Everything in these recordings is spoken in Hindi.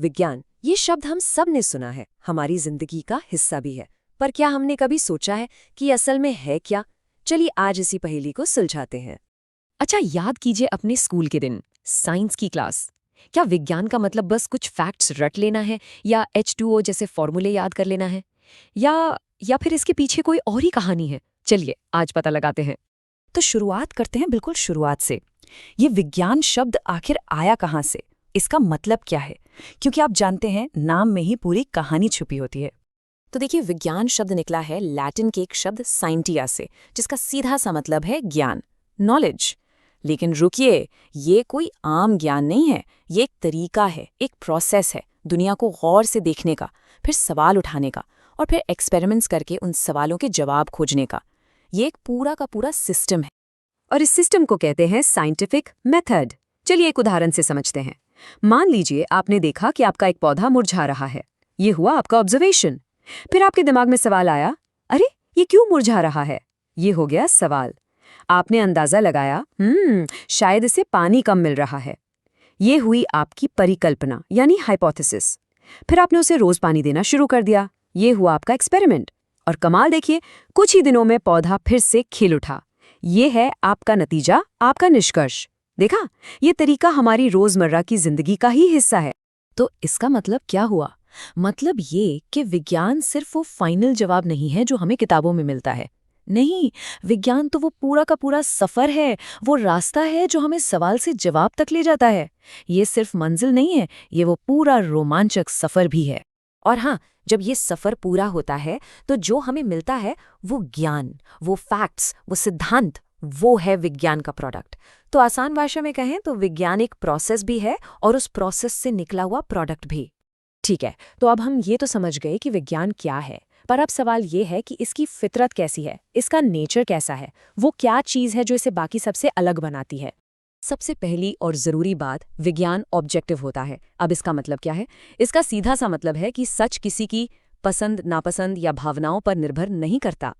विज्ञान, ये शब्द हम सब ने सुना है, हमारी जिंदगी का हिस्सा भी है। पर क्या हमने कभी सोचा है कि असल में है क्या? चलिए आज इसी पहेली को सुलझाते हैं। अच्छा, याद कीजिए अपने स्कूल के दिन, साइंस की क्लास। क्या विज्ञान का मतलब बस कुछ फैक्ट्स रट लेना है, या H2O जैसे फॉर्मूले याद कर लेना है, या फिर इसके पीछे कोई और ही कहानी है? चलिए आज पता लगाते हैं। तो शुरुआत करते हैं बिल्कुल शुरुआत से। ये विज्ञान शब्द आखिर आया कहाँ से, इसका मतलब क्या है? क्योंकि आप जानते हैं नाम में ही पूरी कहानी छुपी होती है। तो देखिए, विज्ञान शब्द निकला है लैटिन के एक शब्द साइंटिया से, जिसका सीधा सा मतलब है ज्ञान, नॉलेज। लेकिन रुकिए, ये कोई आम ज्ञान नहीं है, ये एक तरीका है, एक प्रोसेस है दुनिया को गौर से देखने का, फिर सवाल उठाने का, और फिर एक्सपेरिमेंट्स करके उन सवालों के जवाब खोजने का। ये एक पूरा का पूरा सिस्टम है। और इस सिस्टम को कहते हैं साइंटिफिक मेथड। चलिए एक उदाहरण से समझते हैं। मान लीजिए आपने देखा कि आपका एक पौधा मुरझा रहा है। ये हुआ आपका ऑब्जर्वेशन। फिर आपके दिमाग में सवाल आया, अरे ये क्यों मुरझा रहा है? ये हो गया सवाल। आपने अंदाजा लगाया, शायद इसे पानी कम मिल रहा है। ये हुई आपकी परिकल्पना यानी हाइपोथेसिस। फिर आपने उसे रोज पानी देना शुरू कर दिया। ये हुआ आपका एक्सपेरिमेंट। और कमाल देखिए, कुछ ही दिनों में पौधा फिर से खिल उठा। ये है आपका नतीजा, आपका निष्कर्ष। देखा, ये तरीका हमारी रोजमर्रा की जिंदगी का ही हिस्सा है। तो इसका मतलब क्या हुआ? मतलब ये कि विज्ञान सिर्फ वो फाइनल जवाब नहीं है जो हमें किताबों में मिलता है। नहीं, विज्ञान तो वो पूरा का पूरा सफर है, वो रास्ता है जो हमें सवाल से जवाब तक ले जाता है। ये सिर्फ मंजिल नहीं है, ये वो पूरा रोमांचक सफर भी है। और हाँ, जब ये सफर पूरा होता है तो जो हमें मिलता है वो ज्ञान, वो फैक्ट्स, वो सिद्धांत, वो है विज्ञान का प्रोडक्ट। तो आसान भाषा में कहें तो विज्ञान एक प्रोसेस भी है और उस प्रोसेस से निकला हुआ प्रोडक्ट भी। ठीक है, तो अब हम ये तो समझ गए कि विज्ञान क्या है, पर अब सवाल ये है कि इसकी फितरत कैसी है, इसका नेचर कैसा है, वो क्या चीज़ है जो इसे बाकी सबसे अलग बनाती है। सबसे पहली और ज़रूरी बात, विज्ञान ऑब्जेक्टिव होता है। अब इसका मतलब क्या है? इसका सीधा सा मतलब है कि सच किसी की पसंद, नापसंद या भावनाओं पर निर्भर नहीं करता।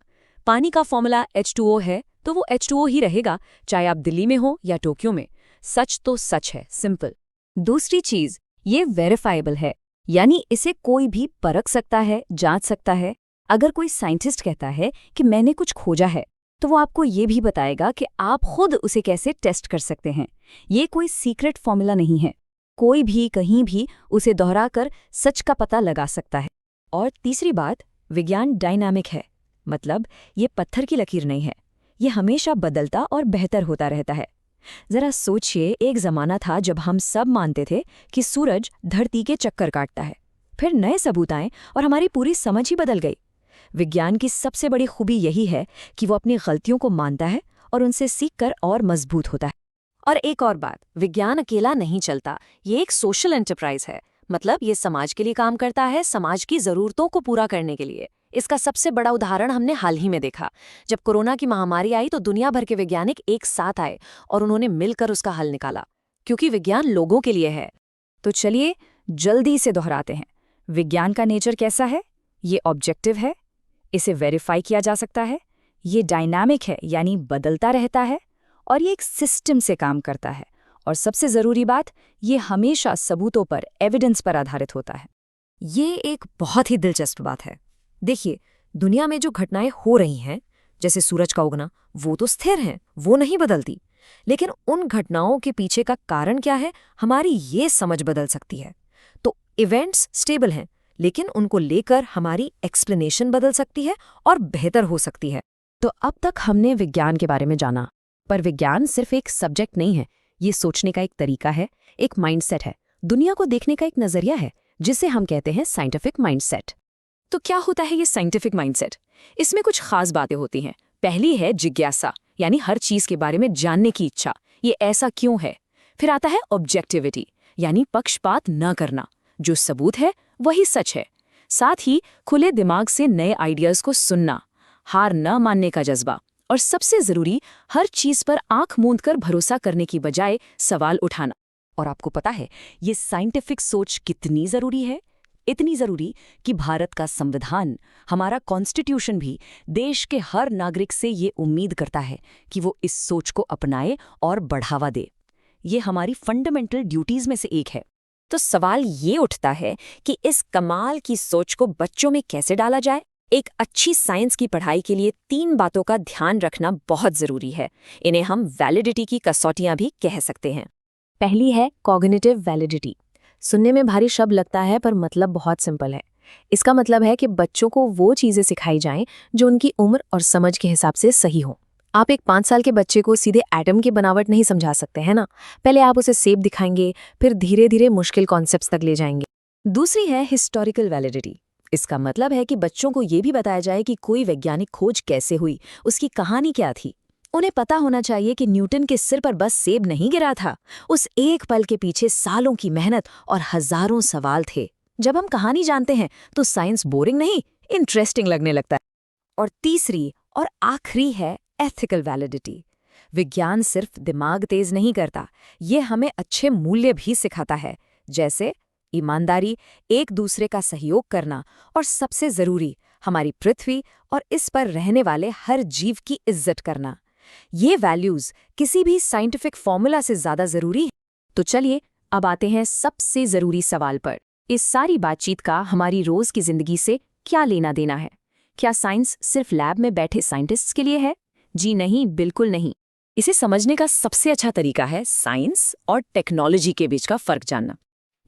पानी का फॉर्मूला H2O है तो वो H2O ही रहेगा, चाहे आप दिल्ली में हो या टोक्यो में। सच तो सच है, सिंपल। दूसरी चीज़, ये वेरीफाइबल है, यानी इसे कोई भी परख सकता है, जांच सकता है। अगर कोई साइंटिस्ट कहता है कि मैंने कुछ खोजा है, तो वो आपको ये भी बताएगा कि आप खुद उसे कैसे टेस्ट कर सकते हैं। ये कोई सीक्रेट फॉर्मूला नहीं है, कोई भी कहीं भी उसे दोहराकर सच का पता लगा सकता है। और तीसरी बात, विज्ञान डायनामिक है, मतलब ये पत्थर की लकीर नहीं है, ये हमेशा बदलता और बेहतर होता रहता है। जरा सोचिए, एक ज़माना था जब हम सब मानते थे कि सूरज धरती के चक्कर काटता है, फिर नए सबूत आए और हमारी पूरी समझ ही बदल गई। विज्ञान की सबसे बड़ी खूबी यही है कि वो अपनी गलतियों को मानता है और उनसे सीखकर और मजबूत होता है। और एक और बात, विज्ञान अकेला नहीं चलता, ये एक सोशल एंटरप्राइज है। मतलब ये समाज के लिए काम करता है, समाज की ज़रूरतों को पूरा करने के लिए। इसका सबसे बड़ा उदाहरण हमने हाल ही में देखा। जब कोरोना की महामारी आई तो दुनिया भर के वैज्ञानिक एक साथ आए और उन्होंने मिलकर उसका हल निकाला, क्योंकि विज्ञान लोगों के लिए है। तो चलिए जल्दी से दोहराते हैं। विज्ञान का नेचर कैसा है? ये ऑब्जेक्टिव है, इसे वेरीफाई किया जा सकता है, ये डायनामिक है यानी बदलता रहता है, और ये एक सिस्टम से काम करता है। और सबसे ज़रूरी बात, ये हमेशा सबूतों पर, एविडेंस पर आधारित होता है। ये एक बहुत ही दिलचस्प बात है। देखिए, दुनिया में जो घटनाएं हो रही हैं, जैसे सूरज का उगना, वो तो स्थिर हैं, वो नहीं बदलती। लेकिन उन घटनाओं के पीछे का कारण क्या है, हमारी ये समझ बदल सकती है। तो इवेंट्स स्टेबल हैं, लेकिन उनको लेकर हमारी एक्सप्लेनेशन बदल सकती है और बेहतर हो सकती है। तो अब तक हमने विज्ञान के बारे में जाना, पर विज्ञान सिर्फ एक सब्जेक्ट नहीं है, ये सोचने का एक तरीका है, एक माइंडसेट है, दुनिया को देखने का एक नज़रिया है, जिसे हम कहते हैं साइंटिफिक माइंडसेट। तो क्या होता है ये साइंटिफिक माइंडसेट? इसमें कुछ खास बातें होती हैं। पहली है जिज्ञासा, यानी हर चीज़ के बारे में जानने की इच्छा, ये ऐसा क्यों है। फिर आता है ऑब्जेक्टिविटी, यानी पक्षपात न करना, जो सबूत है वही सच है। साथ ही खुले दिमाग से नए आइडियाज़ को सुनना, हार न मानने का जज्बा, और सबसे ज़रूरी, हर चीज़ पर आंख मूंद कर भरोसा करने की बजाय सवाल उठाना। और आपको पता है ये साइंटिफिक सोच कितनी ज़रूरी है? इतनी ज़रूरी कि भारत का संविधान, हमारा कॉन्स्टिट्यूशन भी देश के हर नागरिक से ये उम्मीद करता है कि वो इस सोच को अपनाए और बढ़ावा दे। ये हमारी फंडामेंटल ड्यूटीज़ में से एक है। तो सवाल ये उठता है कि इस कमाल की सोच को बच्चों में कैसे डाला जाए। एक अच्छी साइंस की पढ़ाई के लिए 3 बातों का ध्यान रखना बहुत जरूरी है। इन्हें हम वैलिडिटी की कसौटियां भी कह सकते हैं। पहली है कॉग्निटिव वैलिडिटी। सुनने में भारी शब्द लगता है पर मतलब बहुत सिंपल है। इसका मतलब है कि बच्चों को वो चीज़ें सिखाई जाएं जो उनकी उम्र और समझ के हिसाब से सही हो। आप एक 5 साल के बच्चे को सीधे एटम की बनावट नहीं समझा सकते हैं ना। पहले आप उसे सेब दिखाएंगे, फिर धीरे धीरे मुश्किल कॉन्सेप्ट्स तक ले जाएंगे। दूसरी है हिस्टोरिकल वैलिडिटी। इसका मतलब है कि बच्चों को ये भी बताया जाए कि कोई वैज्ञानिक खोज कैसे हुई, उसकी कहानी क्या थी। उन्हें पता होना चाहिए कि न्यूटन के सिर पर बस सेब नहीं गिरा था, उस एक पल के पीछे सालों की मेहनत और हजारों सवाल थे। जब हम कहानी जानते हैं तो साइंस बोरिंग नहीं, इंटरेस्टिंग लगने लगता है। और तीसरी और आखिरी है एथिकल वैलिडिटी। विज्ञान सिर्फ दिमाग तेज नहीं करता, ये हमें अच्छे मूल्य भी सिखाता है, जैसे ईमानदारी, एक दूसरे का सहयोग करना और सबसे जरूरी हमारी पृथ्वी और इस पर रहने वाले हर जीव की इज्जत करना। ये वैल्यूज किसी भी साइंटिफिक फॉर्मूला से ज्यादा जरूरी है। तो चलिए अब आते हैं सबसे जरूरी सवाल पर। इस सारी बातचीत का हमारी रोज की जिंदगी से क्या लेना देना है? क्या साइंस सिर्फ लैब में बैठे साइंटिस्ट्स के लिए है? जी नहीं, बिल्कुल नहीं। इसे समझने का सबसे अच्छा तरीका है साइंस और टेक्नोलॉजी के बीच का फर्क जानना।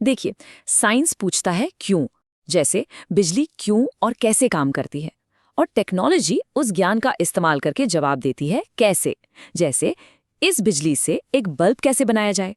देखिए, साइंस पूछता है क्यों, जैसे बिजली क्यों और कैसे काम करती है, और टेक्नोलॉजी उस ज्ञान का इस्तेमाल करके जवाब देती है कैसे, जैसे इस बिजली से एक बल्ब कैसे बनाया जाए।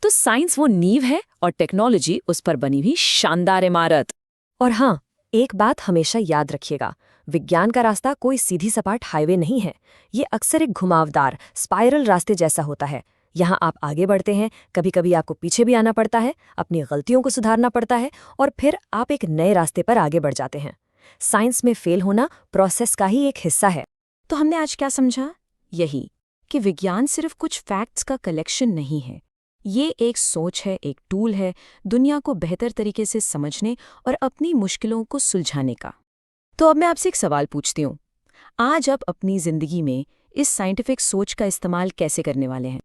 तो साइंस वो नींव है और टेक्नोलॉजी उस पर बनी हुई शानदार इमारत। और हाँ, एक बात हमेशा याद रखिएगा, विज्ञान का रास्ता कोई सीधी सपाट हाईवे नहीं है। ये अक्सर एक घुमावदार स्पाइरल रास्ते जैसा होता है। यहाँ आप आगे बढ़ते हैं, कभी कभी आपको पीछे भी आना पड़ता है, अपनी गलतियों को सुधारना पड़ता है, और फिर आप एक नए रास्ते पर आगे बढ़ जाते हैं। साइंस में फेल होना प्रोसेस का ही एक हिस्सा है। तो हमने आज क्या समझा? यही कि विज्ञान सिर्फ कुछ फैक्ट्स का कलेक्शन नहीं है, ये एक सोच है, एक टूल है दुनिया को बेहतर तरीके से समझने और अपनी मुश्किलों को सुलझाने का। तो अब मैं आपसे एक सवाल पूछती हूँ, आज आप अपनी जिंदगी में इस साइंटिफिक सोच का इस्तेमाल कैसे करने वाले हैं?